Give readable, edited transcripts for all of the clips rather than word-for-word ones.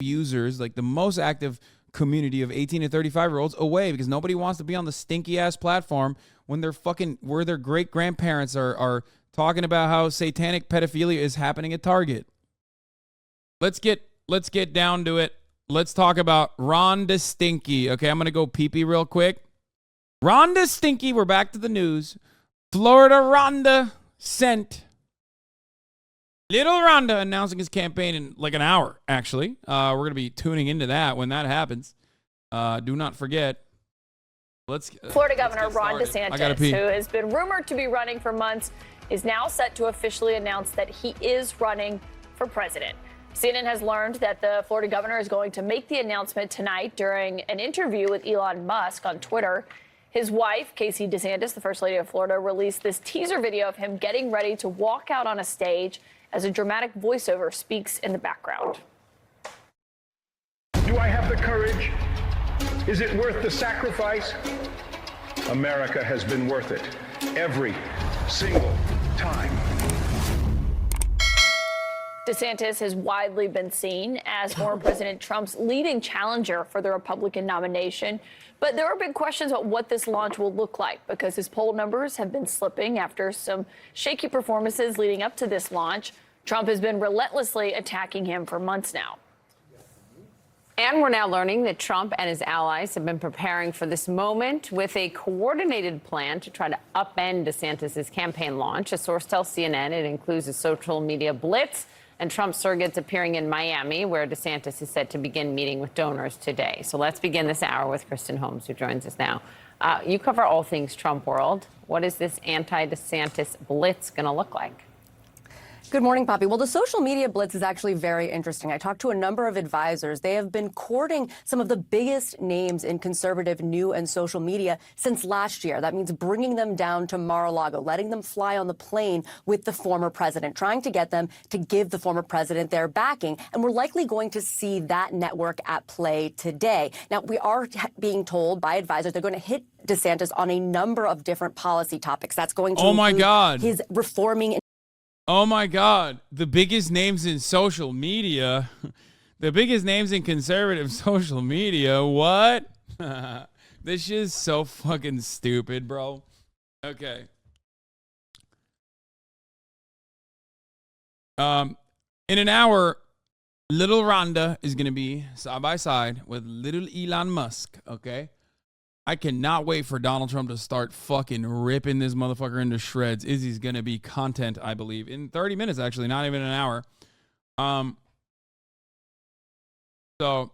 users, like the most active community of 18 to 35-year-olds away because nobody wants to be on the stinky ass platform when they're where their great grandparents are talking about how satanic pedophilia is happening at Target. Let's get down to it. Let's talk about Rhonda Stinky. Okay, I'm going to go pee-pee real quick. Rhonda Stinky, we're back to the news. Florida Rhonda sent Little Rhonda announcing his campaign in like an hour, actually. We're going to be tuning into that when that happens. Do not forget. Florida Governor Ron DeSantis, who has been rumored to be running for months, is now set to officially announce that he is running for president. CNN has learned that the Florida governor is going to make the announcement tonight during an interview with Elon Musk on Twitter. His wife, Casey DeSantis, the First Lady of Florida, released this teaser video of him getting ready to walk out on a stage as a dramatic voiceover speaks in the background. Do I have the courage? Is it worth the sacrifice? America has been worth it every single time. DeSantis has widely been seen as former President Trump's leading challenger for the Republican nomination. But there are big questions about what this launch will look like because his poll numbers have been slipping after some shaky performances leading up to this launch. Trump has been relentlessly attacking him for months now. And we're now learning that Trump and his allies have been preparing for this moment with a coordinated plan to try to upend DeSantis' campaign launch. A source tells CNN it includes a social media blitz and Trump surrogates appearing in Miami, where DeSantis is set to begin meeting with donors today. So let's begin this hour with Kristen Holmes, who joins us now. You cover all things Trump world. What is this anti-DeSantis blitz going to look like? Good morning, Poppy. Well, the social media blitz is actually very interesting. I talked to a number of advisors. They have been courting some of the biggest names in conservative new and social media since last year. That means bringing them down to Mar-a-Lago, letting them fly on the plane with the former president, trying to get them to give the former president their backing. And we're likely going to see that network at play today. Now, we are being told by advisors they're going to hit DeSantis on a number of different policy topics. That's going to include his reforming. Oh, my God. The biggest names in social media. The biggest names in conservative social media. What? This is so fucking stupid, bro. Okay. In an hour, little Rhonda is going to be side by side with little Elon Musk, okay? I cannot wait for Donald Trump to start fucking ripping this motherfucker into shreds. Izzy's going to be content, I believe, in 30 minutes, actually, not even an hour. So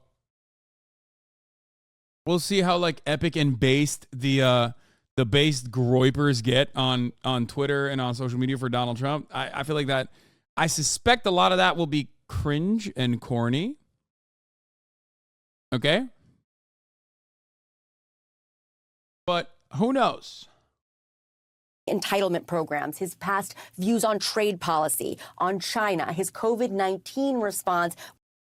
we'll see how like epic and based the based groypers get on Twitter and on social media for Donald Trump. I feel like that. I suspect a lot of that will be cringe and corny. Okay. But who knows? Entitlement programs, his past views on trade policy, on China, his COVID-19 response.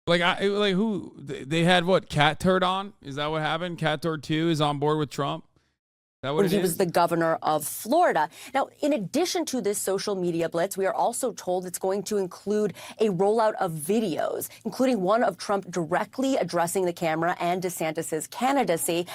Who they had what, Cat Turd on? Is that what happened? Cat Turd 2 is on board with Trump? Is that what he was the governor of Florida. Now, in addition to this social media blitz, we are also told it's going to include a rollout of videos, including one of Trump directly addressing the camera and DeSantis's candidacy.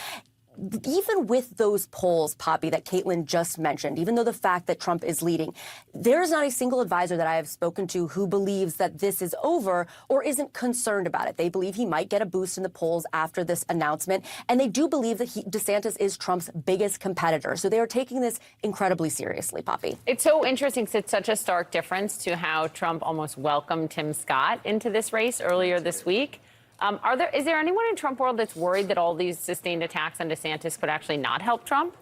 Even with those polls, Poppy, that Caitlin just mentioned, even though the fact that Trump is leading, there is not a single advisor that I have spoken to who believes that this is over or isn't concerned about it. They believe he might get a boost in the polls after this announcement, and they do believe that DeSantis is Trump's biggest competitor. So they are taking this incredibly seriously, Poppy. It's so interesting. It's such a stark difference to how Trump almost welcomed Tim Scott into this race earlier this week. Is there anyone in Trump world that's worried that all these sustained attacks on DeSantis could actually not help Trump?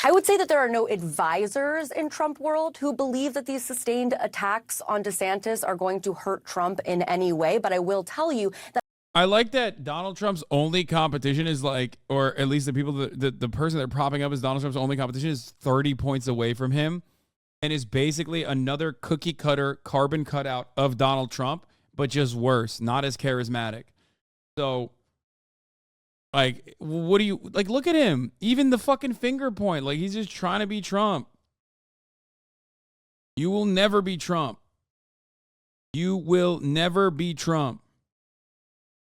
I would say that there are no advisors in Trump world who believe that these sustained attacks on DeSantis are going to hurt Trump in any way. But I will tell you that I like that Donald Trump's only competition is like, or at least the people, the person they're propping up as Donald Trump's only competition is 30 points away from him and is basically another cookie cutter carbon cutout of Donald Trump, but just worse, not as charismatic. So, like, what do you, like, look at him. Even the fucking finger point, like, he's just trying to be Trump. You will never be Trump. You will never be Trump.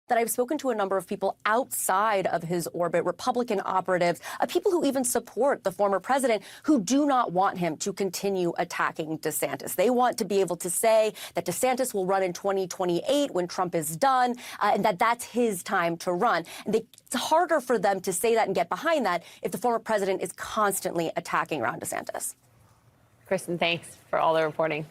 that I've spoken to a number of people outside of his orbit, Republican operatives, people who even support the former president, who do not want him to continue attacking DeSantis. They want to be able to say that DeSantis will run in 2028 when Trump is done, and that that's his time to run. And it's harder for them to say that and get behind that if the former president is constantly attacking Ron DeSantis. Kristen, thanks for all the reporting.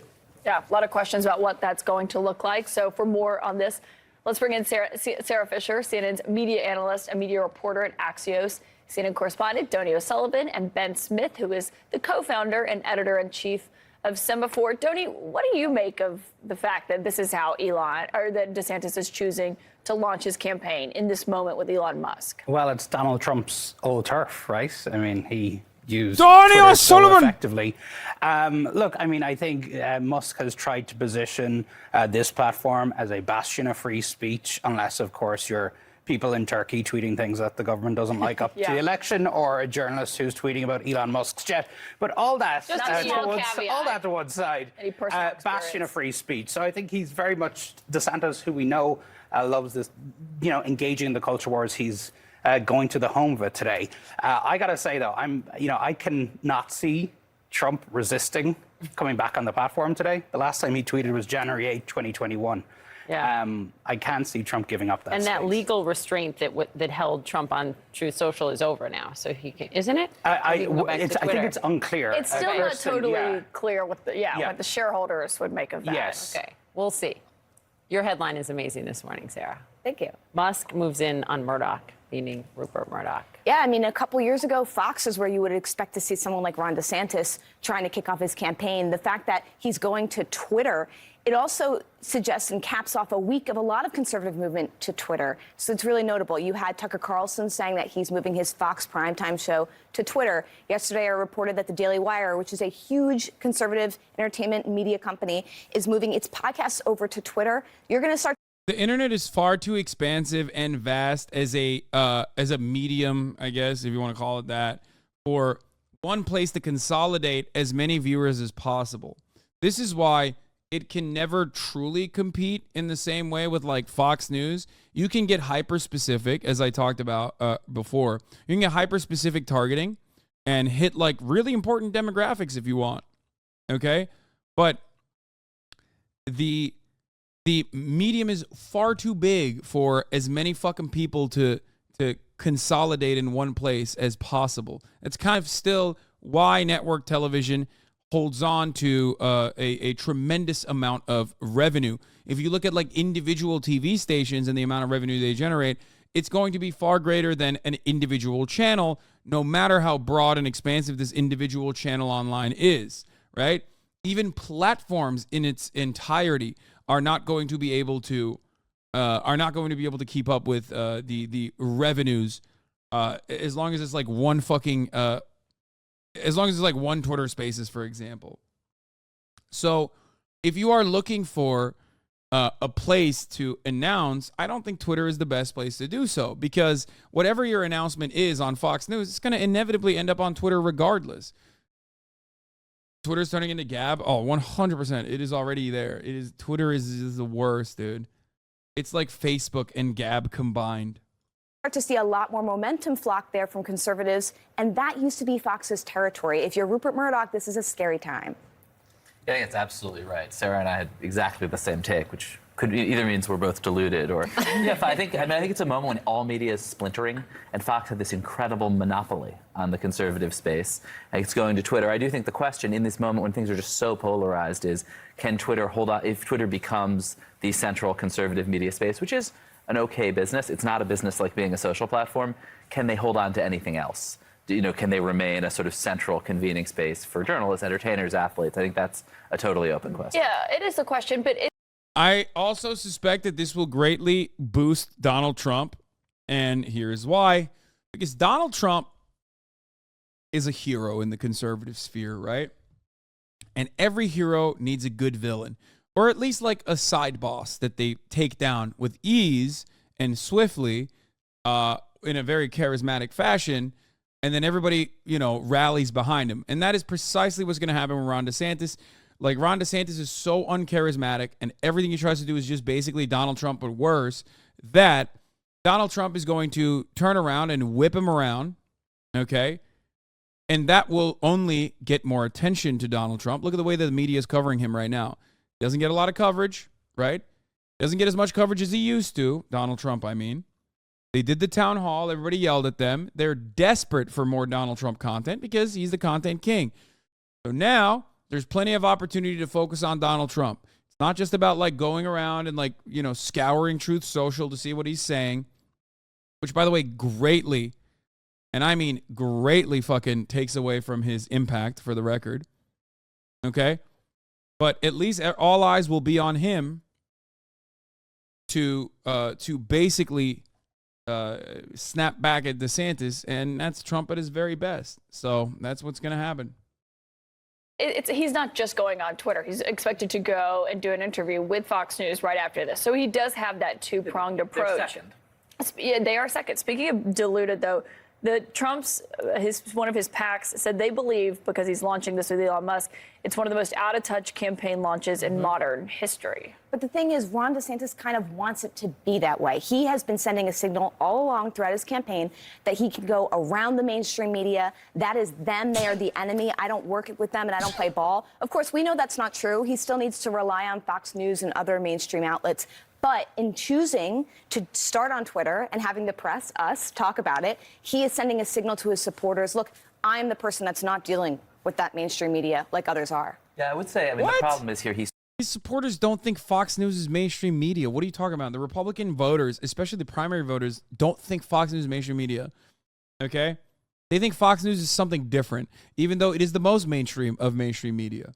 Yeah, a lot of questions about what that's going to look like. So for more on this, let's bring in Sarah Fisher, CNN's media analyst and media reporter at Axios, CNN correspondent Donny O'Sullivan, and Ben Smith, who is the co-founder and editor-in-chief of Semaphore. Donny, what do you make of the fact that this is how that DeSantis is choosing to launch his campaign in this moment with Elon Musk? Well, it's Donald Trump's old turf, right? I mean, he used Donny Twitter O'Sullivan so effectively. Look, I mean, I think Musk has tried to position this platform as a bastion of free speech, unless, of course, you're people in Turkey tweeting things that the government doesn't like up to the election, or a journalist who's tweeting about Elon Musk's jet. But all that, to one side, bastion of free speech. So I think he's very much DeSantis, who we know loves this, engaging in the culture wars. He's going to the home of it today. I got to say, though, I cannot see Trump resisting coming back on the platform today. The last time he tweeted was January 8, 2021. Yeah. I can't see Trump giving up that And space. that legal restraint that held Trump on Truth Social is over now. So he can, isn't it? I think it's unclear. It's still not totally clear what the shareholders would make of that. Yes. Okay, we'll see. Your headline is amazing this morning, Sarah. Thank you. Musk moves in on Murdoch, meaning Rupert Murdoch. Yeah, I mean, a couple years ago, Fox is where you would expect to see someone like Ron DeSantis trying to kick off his campaign. The fact that he's going to Twitter, it also suggests and caps off a week of a lot of conservative movement to Twitter. So it's really notable. You had Tucker Carlson saying that he's moving his Fox primetime show to Twitter. Yesterday, I reported that the Daily Wire, which is a huge conservative entertainment media company, is moving its podcasts over to Twitter. You're going to start. The internet is far too expansive and vast as a medium, I guess, if you want to call it that, for one place to consolidate as many viewers as possible. This is why it can never truly compete in the same way with like Fox News. You can get hyper specific, as I talked about before. You can get hyper specific targeting and hit like really important demographics if you want. Okay? But the medium is far too big for as many fucking people to consolidate in one place as possible. It's kind of still why network television holds on to a tremendous amount of revenue. If you look at like individual TV stations and the amount of revenue they generate, it's going to be far greater than an individual channel, no matter how broad and expansive this individual channel online is, right? Even platforms in its entirety are not going to be able to keep up with the revenues as long as it's like one fucking as long as it's like one Twitter Spaces, for example. So if you are looking for a place to announce, I don't think Twitter is the best place to do so, because whatever your announcement is on Fox News, it's going to inevitably end up on Twitter regardless. Twitter's turning into Gab. Oh, 100%. It is already there. Twitter is the worst, dude. It's like Facebook and Gab combined. To see a lot more momentum flock there from conservatives, and that used to be Fox's territory. If you're Rupert Murdoch, this is a scary time. Yeah, I think it's absolutely right. Sarah and I had exactly the same take, which could either means we're both deluded or I think it's a moment when all media is splintering, and Fox had this incredible monopoly on the conservative space. And it's going to Twitter. I do think the question in this moment when things are just so polarized is, can Twitter hold on? If Twitter becomes the central conservative media space, which is an okay business, it's not a business like being a social platform, can they hold on to anything else? Can they remain a sort of central convening space for journalists, entertainers, athletes? I think that's a totally open question. Yeah, it is a question, but I also suspect that this will greatly boost Donald Trump, and here's why. Because Donald Trump is a hero in the conservative sphere, right? And every hero needs a good villain, or at least like a side boss that they take down with ease and swiftly in a very charismatic fashion, and then everybody, rallies behind him. And that is precisely what's going to happen with Ron DeSantis. Like, Ron DeSantis is so uncharismatic, and everything he tries to do is just basically Donald Trump, but worse, that Donald Trump is going to turn around and whip him around, okay? And that will only get more attention to Donald Trump. Look at the way that the media is covering him right now. He doesn't get a lot of coverage, right? Doesn't get as much coverage as he used to, Donald Trump, I mean. They did the town hall. Everybody yelled at them. They're desperate for more Donald Trump content because he's the content king. So now there's plenty of opportunity to focus on Donald Trump. It's not just about like going around and like, you know, scouring Truth Social to see what he's saying, which, by the way, greatly, and I mean greatly fucking takes away from his impact, for the record. Okay? But at least all eyes will be on him to basically snap back at DeSantis, and that's Trump at his very best. So that's what's going to happen. He's not just going on Twitter. He's expected to go and do an interview with Fox News right after this. So he does have that two-pronged approach. They're second. Yeah, they are second. Speaking of diluted, though, the Trump's one of his PACs said they believe, because he's launching this with Elon Musk, it's one of the most out-of-touch campaign launches in modern history. But the thing is, Ron DeSantis kind of wants it to be that way. He has been sending a signal all along throughout his campaign that he can go around the mainstream media. That is them. They are the enemy. I don't work with them and I don't play ball. Of course, we know that's not true. He still needs to rely on Fox News and other mainstream outlets. But in choosing to start on Twitter and having the press, us, talk about it, he is sending a signal to his supporters, look, I'm the person that's not dealing with that mainstream media like others are. Yeah, I would say, I mean, What? the problem is here, His supporters don't think Fox News is mainstream media. What are you talking about? The Republican voters, especially the primary voters, don't think Fox News is mainstream media. Okay? They think Fox News is something different, even though it is the most mainstream of mainstream media.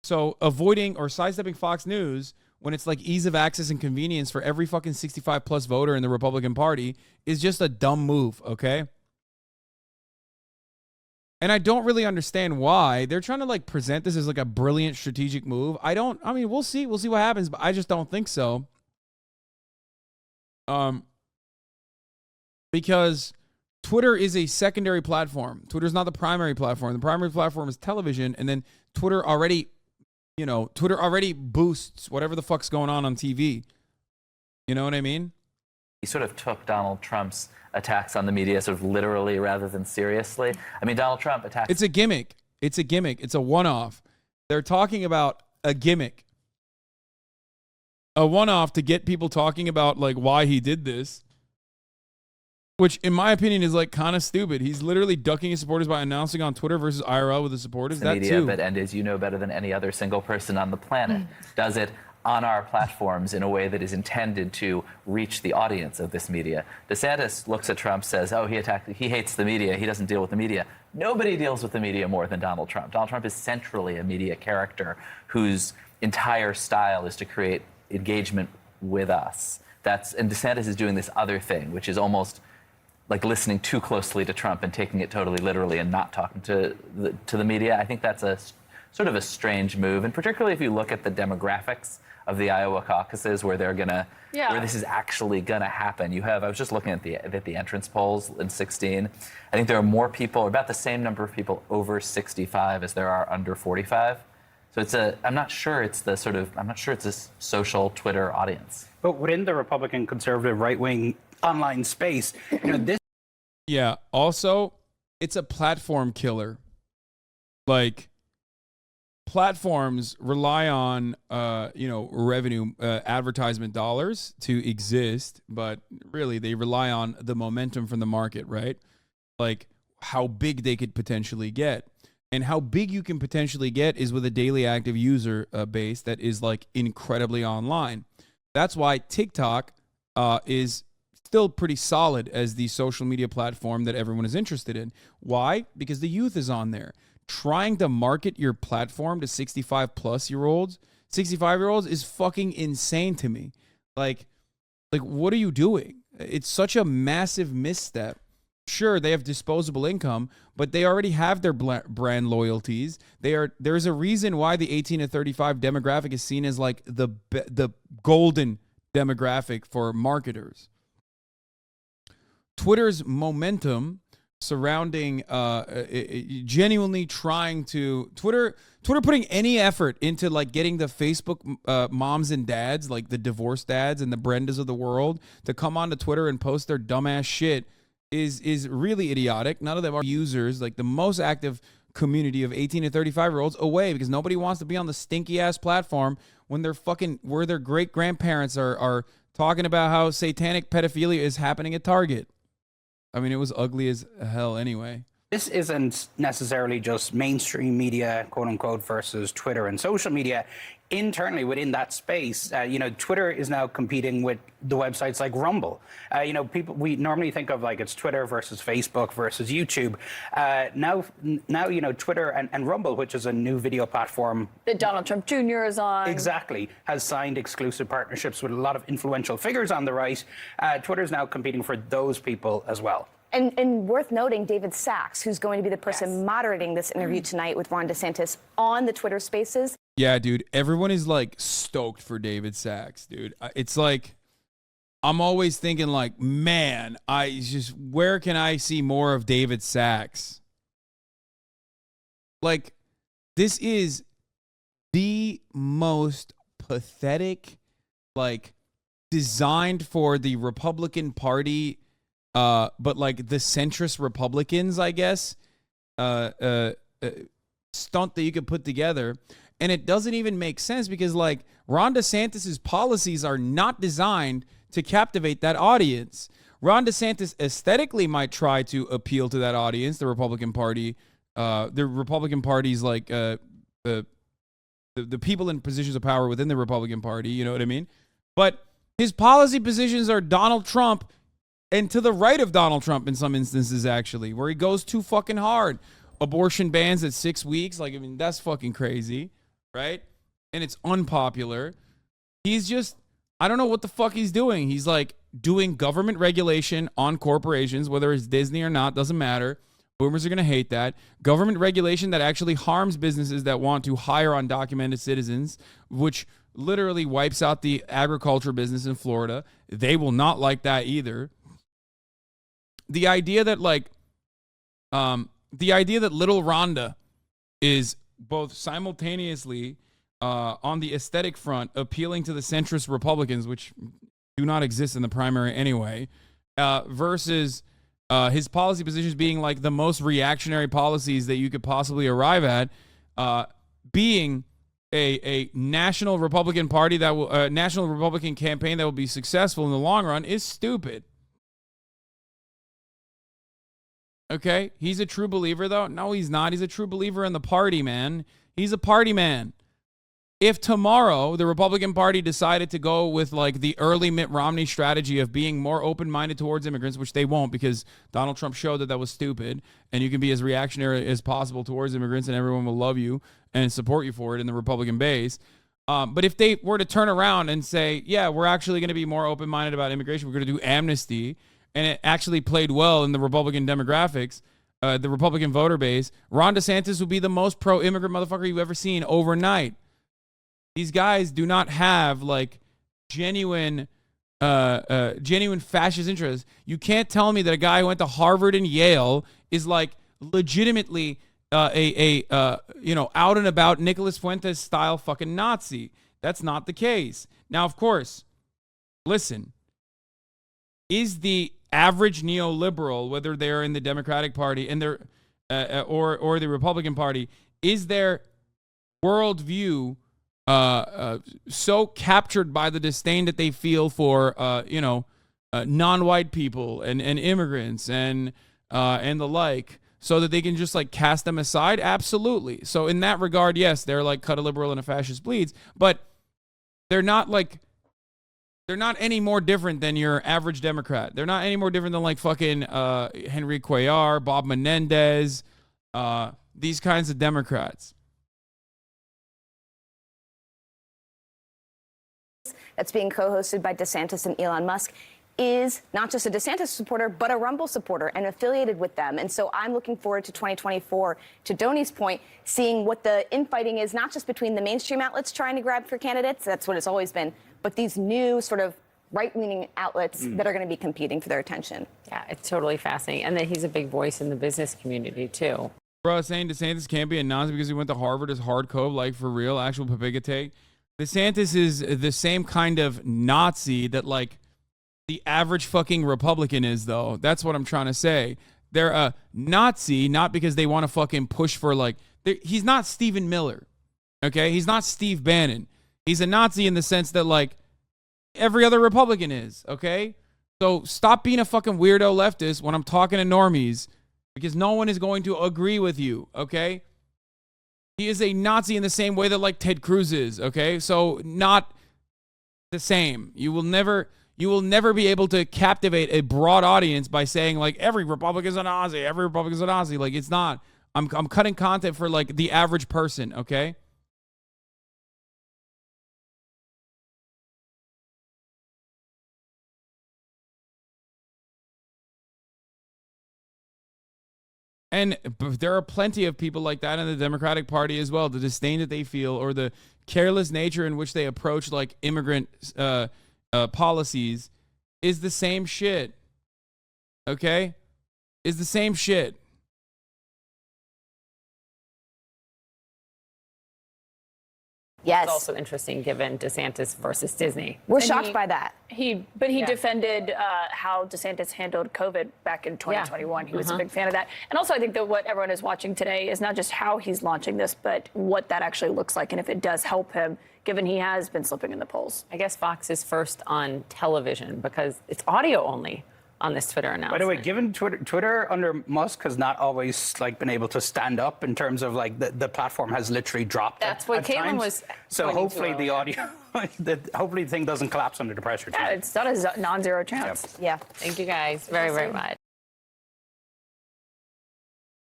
So avoiding or sidestepping Fox News when it's like ease of access and convenience for every fucking 65 plus voter in the Republican Party is just a dumb move, okay? And I don't really understand why they're trying to like present this as like a brilliant strategic move. I mean, we'll see what happens, but I just don't think so. Because Twitter is a secondary platform. Twitter's not the primary platform. The primary platform is television, and then Twitter already boosts whatever the fuck's going on TV. You know what I mean? He sort of took Donald Trump's attacks on the media sort of literally rather than seriously. I mean, Donald Trump attacked... It's a gimmick. It's a one-off. They're talking about a gimmick. A one-off to get people talking about like why he did this. Which, in my opinion, is like kind of stupid. He's literally ducking his supporters by announcing on Twitter versus IRL with his supporters. The media, but and as you know better than any other single person on the planet, does it on our platforms in a way that is intended to reach the audience of this media. DeSantis looks at Trump, says, "Oh, he hates the media. He doesn't deal with the media." Nobody deals with the media more than Donald Trump. Donald Trump is centrally a media character whose entire style is to create engagement with us. And DeSantis is doing this other thing, which is almost like listening too closely to Trump and taking it totally literally and not talking to the media. I think that's a sort of a strange move, and particularly if you look at the demographics of the Iowa caucuses where where this is actually gonna happen. I was just looking at the entrance polls in 2016. I think there are more people, about the same number of people over 65 as there are under 45. So I'm not sure it's a social Twitter audience. But within the Republican conservative right-wing online space, this. Yeah. Also, it's a platform killer. Like, platforms rely on, revenue, advertisement dollars to exist, but really they rely on the momentum from the market, right? Like how big they could potentially get. And how big you can potentially get is with a daily active user base that is like incredibly online. That's why TikTok is still pretty solid as the social media platform that everyone is interested in. Why? Because the youth is on there. Trying to market your platform to 65-year-olds is fucking insane to me. Like, what are you doing? It's such a massive misstep. Sure, they have disposable income, but they already have their brand loyalties. There's a reason why the 18 to 35 demographic is seen as like the golden demographic for marketers. Twitter's momentum surrounding genuinely trying to Twitter putting any effort into like getting the Facebook moms and dads, like the divorced dads and the Brendas of the world, to come onto Twitter and post their dumbass shit is really idiotic. None of them are users. Like the most active community of 18 to 35-year-olds away, because nobody wants to be on the stinky ass platform when they're where their great grandparents are talking about how satanic pedophilia is happening at Target. I mean, it was ugly as hell anyway. This isn't necessarily just mainstream media, quote unquote, versus Twitter and social media. Internally within that space, Twitter is now competing with the websites like Rumble. We normally think of like it's Twitter versus Facebook versus YouTube. Now, Twitter and Rumble, which is a new video platform that Donald Trump Jr. is on. Exactly, has signed exclusive partnerships with a lot of influential figures on the right. Twitter is now competing for those people as well. And worth noting, David Sachs, who's going to be the person moderating this interview tonight with Ron DeSantis on the Twitter Spaces. Yeah, dude, everyone is like stoked for David Sachs, dude. It's like, I'm always thinking like, man, where can I see more of David Sachs? Like, this is the most pathetic, like, designed for the Republican Party, but like the centrist Republicans, I guess, stunt that you could put together. And it doesn't even make sense because like Ron DeSantis' policies are not designed to captivate that audience. Ron DeSantis aesthetically might try to appeal to that audience, the Republican Party, the Republican Party's like the people in positions of power within the Republican Party, you know what I mean? But his policy positions are Donald Trump and to the right of Donald Trump in some instances, actually, where he goes too fucking hard. Abortion bans at 6 weeks. Like, I mean, that's fucking crazy, right? And it's unpopular. He's just, I don't know what the fuck he's doing. He's like doing government regulation on corporations, whether it's Disney or not, doesn't matter. Boomers are going to hate that. Government regulation that actually harms businesses that want to hire undocumented citizens, which literally wipes out the agriculture business in Florida. They will not like that either. The idea that like, little Rhonda is both simultaneously on the aesthetic front appealing to the centrist Republicans, which do not exist in the primary anyway, versus his policy positions being like the most reactionary policies that you could possibly arrive at, being a national Republican Party that will national Republican campaign that will be successful in the long run is stupid. Okay, he's a true believer, though. No, he's not. He's a true believer in the party, man. He's a party man. If tomorrow the Republican Party decided to go with like the early Mitt Romney strategy of being more open-minded towards immigrants, which they won't because Donald Trump showed that was stupid, and you can be as reactionary as possible towards immigrants and everyone will love you and support you for it in the Republican base. But if they were to turn around and say, yeah, we're actually going to be more open-minded about immigration, we're going to do amnesty, and it actually played well in the Republican demographics, the Republican voter base, Ron DeSantis would be the most pro-immigrant motherfucker you've ever seen overnight. These guys do not have like genuine fascist interests. You can't tell me that a guy who went to Harvard and Yale is like legitimately out and about Nicolas Fuentes style fucking Nazi. That's not the case. Now, of course, listen, is the average neoliberal, whether they're in the Democratic Party and they're or the Republican Party, is their worldview so captured by the disdain that they feel for non-white people and immigrants and the like, so that they can just like cast them aside? Absolutely. So in that regard, yes, they're like cut a liberal and a fascist bleeds, but they're not any more different than your average Democrat. They're not any more different than like fucking Henry Cuellar, Bob Menendez, these kinds of Democrats. That's being co-hosted by DeSantis and Elon Musk is not just a DeSantis supporter, but a Rumble supporter and affiliated with them. And so I'm looking forward to 2024, to Donnie's point, seeing what the infighting is, not just between the mainstream outlets trying to grab for candidates, that's what it's always been, but these new sort of right-leaning outlets that are going to be competing for their attention. Yeah, it's totally fascinating. And that he's a big voice in the business community, too. Bro, saying DeSantis can't be a Nazi because he went to Harvard is hardcore, like for real, actual Papiga take. DeSantis is the same kind of Nazi that, like, the average fucking Republican is, though. That's what I'm trying to say. They're a Nazi, not because they want to fucking push for, like, he's not Stephen Miller, okay? He's not Steve Bannon. He's a Nazi in the sense that, like, every other Republican is, okay? So stop being a fucking weirdo leftist when I'm talking to normies, because no one is going to agree with you, okay? He is a Nazi in the same way that, like, Ted Cruz is, okay? So not the same. You will never be able to captivate a broad audience by saying, like, every Republican's a Nazi, every Republican's a Nazi. Like, it's not. I'm cutting content for, like, the average person, okay? And there are plenty of people like that in the Democratic Party as well. The disdain that they feel, or the careless nature in which they approach, like, immigrant policies is the same shit. Okay? Is the same shit. Yes. It's also interesting given DeSantis versus Disney. We're shocked by that. He defended how DeSantis handled COVID back in 2021. He was a big fan of that. And also, I think that what everyone is watching today is not just how he's launching this, but what that actually looks like and if it does help him, given he has been slipping in the polls. I guess Fox is first on television because it's audio only on this Twitter announcement. By the way, given Twitter under Musk has not always, like, been able to stand up in terms of, like, the platform has literally dropped. That's what Caitlin was. So hopefully the audio, hopefully the thing doesn't collapse under the pressure. Yeah, it's not a non-zero chance. Yep. Yeah. Thank you guys very, very much.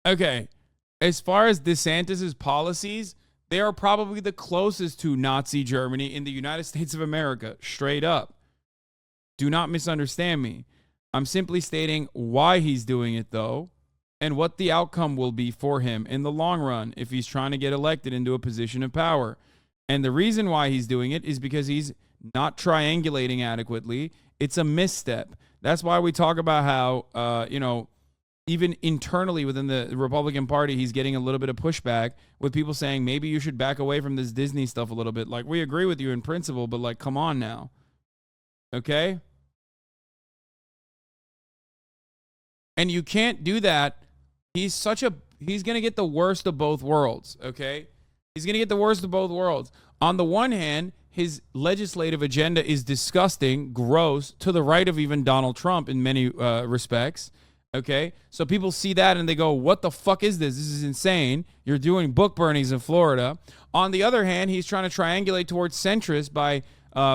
Okay. As far as DeSantis's policies, they are probably the closest to Nazi Germany in the United States of America, straight up. Do not misunderstand me. I'm simply stating why he's doing it, though, and what the outcome will be for him in the long run if he's trying to get elected into a position of power. And the reason why he's doing it is because he's not triangulating adequately. It's a misstep. That's why we talk about how, even internally within the Republican Party, he's getting a little bit of pushback with people saying, maybe you should back away from this Disney stuff a little bit. Like, we agree with you in principle, but, like, come on now. Okay? And you can't do that. He's going to get the worst of both worlds, okay? He's going to get the worst of both worlds. On the one hand, his legislative agenda is disgusting, gross, to the right of even Donald Trump in many respects, okay? So people see that and they go, what the fuck is this? This is insane. You're doing book burnings in Florida. On the other hand, he's trying to triangulate towards centrists by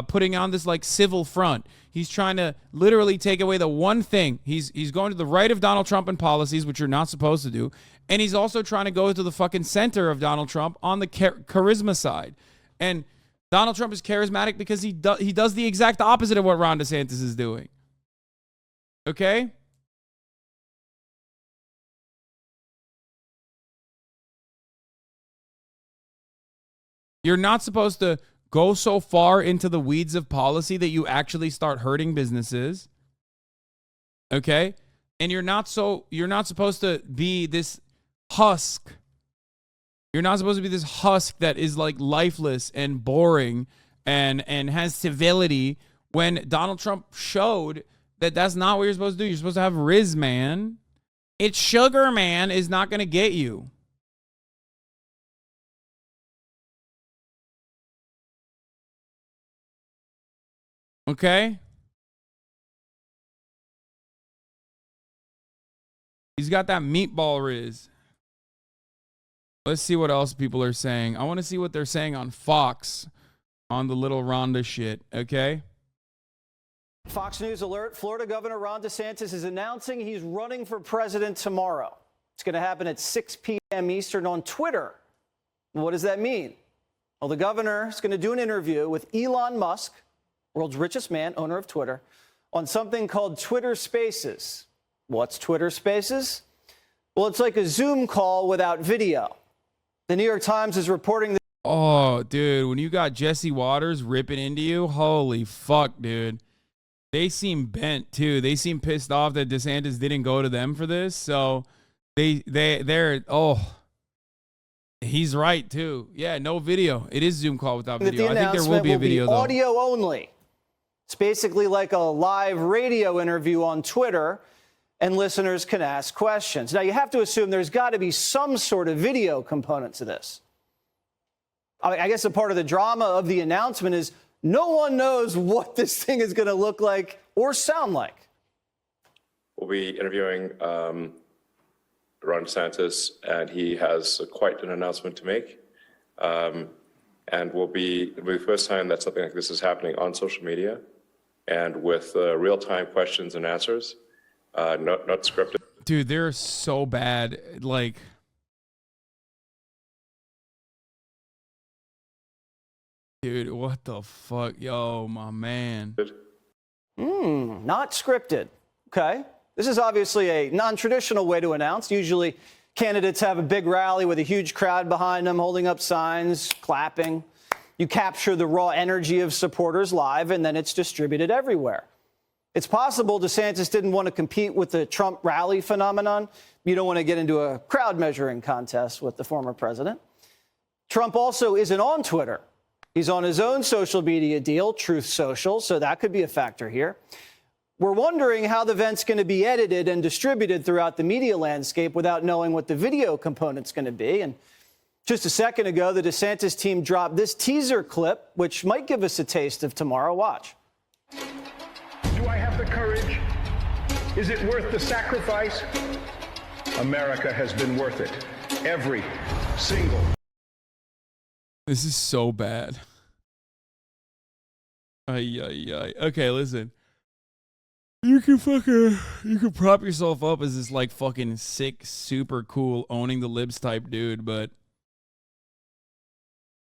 putting on this, like, civil front. He's trying to literally take away the one thing. He's going to the right of Donald Trump in policies, which you're not supposed to do. And he's also trying to go to the fucking center of Donald Trump on the charisma side. And Donald Trump is charismatic because he does the exact opposite of what Ron DeSantis is doing. Okay? You're not supposed to go so far into the weeds of policy that you actually start hurting businesses. Okay? And you're not supposed to be this husk. You're not supposed to be this husk that is, like, lifeless and boring and has civility, when Donald Trump showed that that's not what you're supposed to do. You're supposed to have Riz, man. It's sugar, man, is not going to get you. Okay? He's got that meatball Riz. Let's see what else people are saying. I want to see what they're saying on Fox on the little Rhonda shit, okay? Fox News alert, Florida Governor Ron DeSantis is announcing he's running for president tomorrow. It's going to happen at 6 p.m. Eastern on Twitter. What does that mean? Well, the governor is going to do an interview with Elon Musk, world's richest man, owner of Twitter, on something called Twitter Spaces. What's Twitter Spaces? Well, it's like a Zoom call without video. The New York Times is reporting that. Oh, dude, when you got Jesse Waters ripping into you, holy fuck, dude. They seem bent too. They seem pissed off that DeSantis didn't go to them for this. So they're he's right too. Yeah, no video. It is Zoom call without video. I think there will be a video though. Audio only. It's basically like a live radio interview on Twitter, and listeners can ask questions. Now, you have to assume there's got to be some sort of video component to this. I guess a part of the drama of the announcement is no one knows what this thing is going to look like or sound like. We'll be interviewing Ron DeSantis, and he has quite an announcement to make. And it'll be the first time that something like this is happening on social media and with real-time questions and answers, not scripted. Dude, they're so bad. Like, dude, what the fuck? Yo, my man. Not scripted. Okay. This is obviously a non-traditional way to announce. Usually candidates have a big rally with a huge crowd behind them, holding up signs, clapping. You capture the raw energy of supporters live, and then it's distributed everywhere. It's possible DeSantis didn't want to compete with the Trump rally phenomenon. You don't want to get into a crowd measuring contest with the former president. Trump also isn't on Twitter. He's on his own social media deal, Truth Social, so that could be a factor here. We're wondering how the event's going to be edited and distributed throughout the media landscape without knowing what the video component's going to be. And just a second ago, the DeSantis team dropped this teaser clip, which might give us a taste of tomorrow. Watch. Do I have the courage? Is it worth the sacrifice? America has been worth it. Every single. This is so bad. Okay, listen. You can prop yourself up as this like fucking sick, super cool, owning the libs type dude, but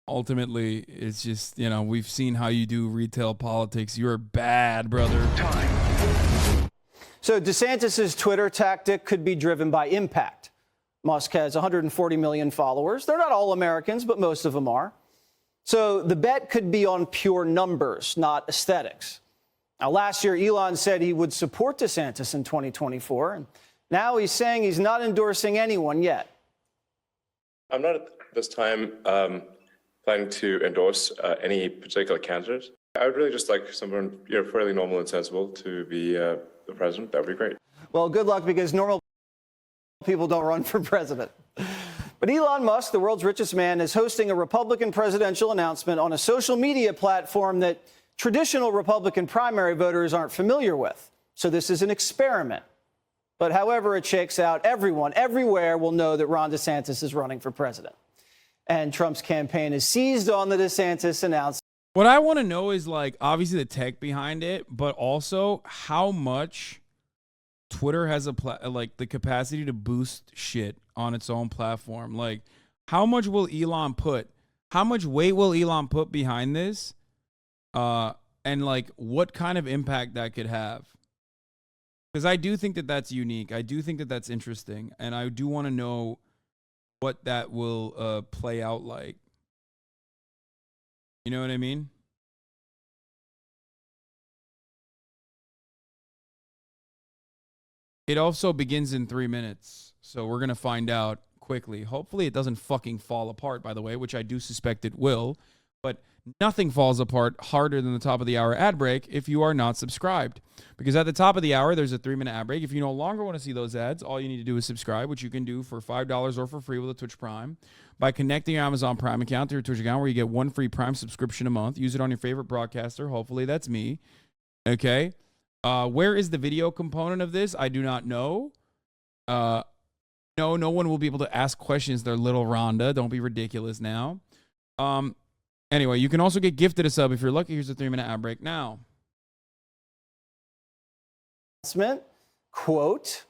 ultimately it's just, you know, we've seen how you do retail politics. You're bad, brother. So DeSantis's Twitter tactic could be driven by impact. Musk has 140 million followers. They're not all Americans, but most of them are. So the bet could be on pure numbers, not aesthetics. Now, last year, Elon said he would support DeSantis in 2024, and now he's saying he's not endorsing anyone yet. I'm not at this time planning to endorse any particular candidate. I would really just like someone fairly normal and sensible to be the president. That would be great. Well, good luck, because normal people don't run for president. But Elon Musk, the world's richest man, is hosting a Republican presidential announcement on a social media platform that traditional Republican primary voters aren't familiar with. So this is an experiment. But however it shakes out, everyone, everywhere will know that Ron DeSantis is running for president. And Trump's campaign is seized on the DeSantis announcement. What I want to know is, like, obviously the tech behind it, but also how much Twitter has the capacity to boost shit on its own platform. Like, how much will Elon put? How much weight will Elon put behind this? And like what kind of impact that could have. Because I do think that that's unique. I do think that that's interesting. And I do want to know what that will play out like. You know what I mean? It also begins in 3 minutes. So we're going to find out quickly. Hopefully it doesn't fucking fall apart, by the way, which I do suspect it will. But nothing falls apart harder than the top of the hour ad break if you are not subscribed. Because at the top of the hour, there's a 3-minute ad break. If you no longer want to see those ads, all you need to do is subscribe, which you can do for $5 or for free with a Twitch Prime by connecting your Amazon Prime account to your Twitch account, where you get 1 free Prime subscription a month. Use it on your favorite broadcaster. Hopefully that's me. Okay. Where is the video component of this? I do not know. No one will be able to ask questions. They're little Rhonda. Don't be ridiculous now. Anyway, you can also get gifted a sub if you're lucky. Here's a 3-minute ad break now. Quote,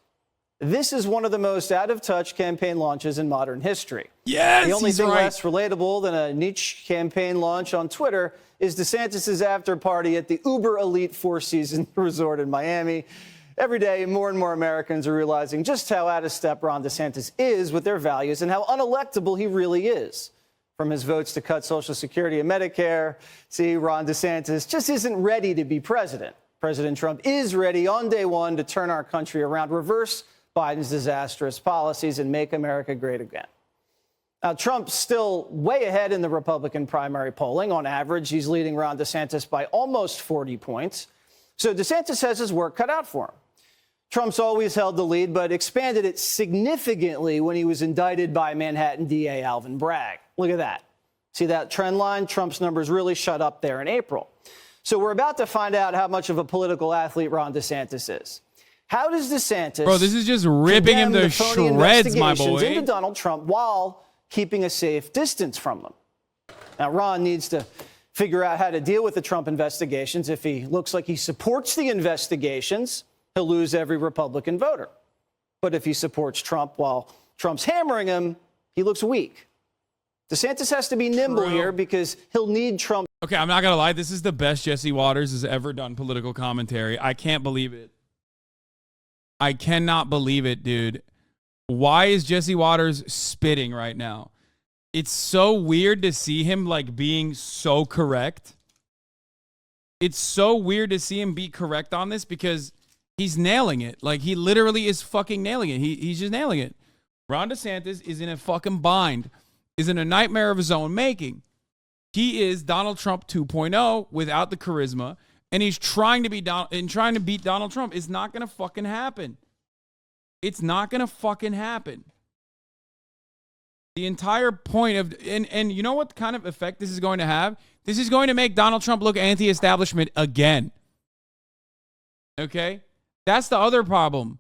this is one of the most out-of-touch campaign launches in modern history. Yes, the only thing right. less relatable than a niche campaign launch on Twitter is DeSantis' after party at the uber elite Four Seasons resort in Miami. Every day, more and more Americans are realizing just how out of step Ron DeSantis is with their values and how unelectable he really is. From his votes to cut Social Security and Medicare, see, Ron DeSantis just isn't ready to be president. President Trump is ready on day one to turn our country around, reverse Biden's disastrous policies, and make America great again. Now, Trump's still way ahead in the Republican primary polling. On average, he's leading Ron DeSantis by almost 40 points. So DeSantis has his work cut out for him. Trump's always held the lead, but expanded it significantly when he was indicted by Manhattan DA Alvin Bragg. Look at that. See that trend line? Trump's numbers really shut up there in April. So we're about to find out how much of a political athlete Ron DeSantis is. How does DeSantis... Bro, this is just ripping him to shreds, my boy. ...into Donald Trump while keeping a safe distance from them? Now, Ron needs to figure out how to deal with the Trump investigations. If he looks like he supports the investigations, he'll lose every Republican voter. But if he supports Trump while Trump's hammering him, he looks weak. DeSantis has to be nimble here because he'll need Trump. Okay, I'm not going to lie. This is the best Jesse Waters has ever done political commentary. I can't believe it. I cannot believe it, dude. Why is Jesse Waters spitting right now? It's so weird to see him like being so correct. It's so weird to see him be correct on this because he's nailing it. Like, he literally is fucking nailing it. He's just nailing it. Ron DeSantis is in a fucking bind, is in a nightmare of his own making. He is Donald Trump 2.0 without the charisma, and he's trying to beat Donald Trump. It's not going to fucking happen. It's not going to fucking happen. The entire point of, and you know what kind of effect this is going to have? This is going to make Donald Trump look anti-establishment again. Okay? That's the other problem.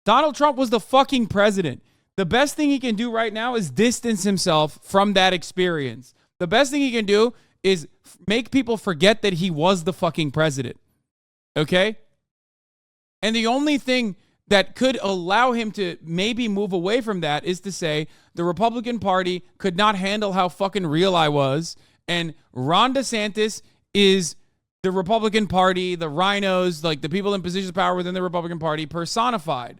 Donald Trump was the fucking president. The best thing he can do right now is distance himself from that experience. The best thing he can do is make people forget that he was the fucking president. Okay? And the only thing that could allow him to maybe move away from that is to say the Republican Party could not handle how fucking real I was, and Ron DeSantis is the Republican Party, the rhinos, like the people in positions of power within the Republican Party personified.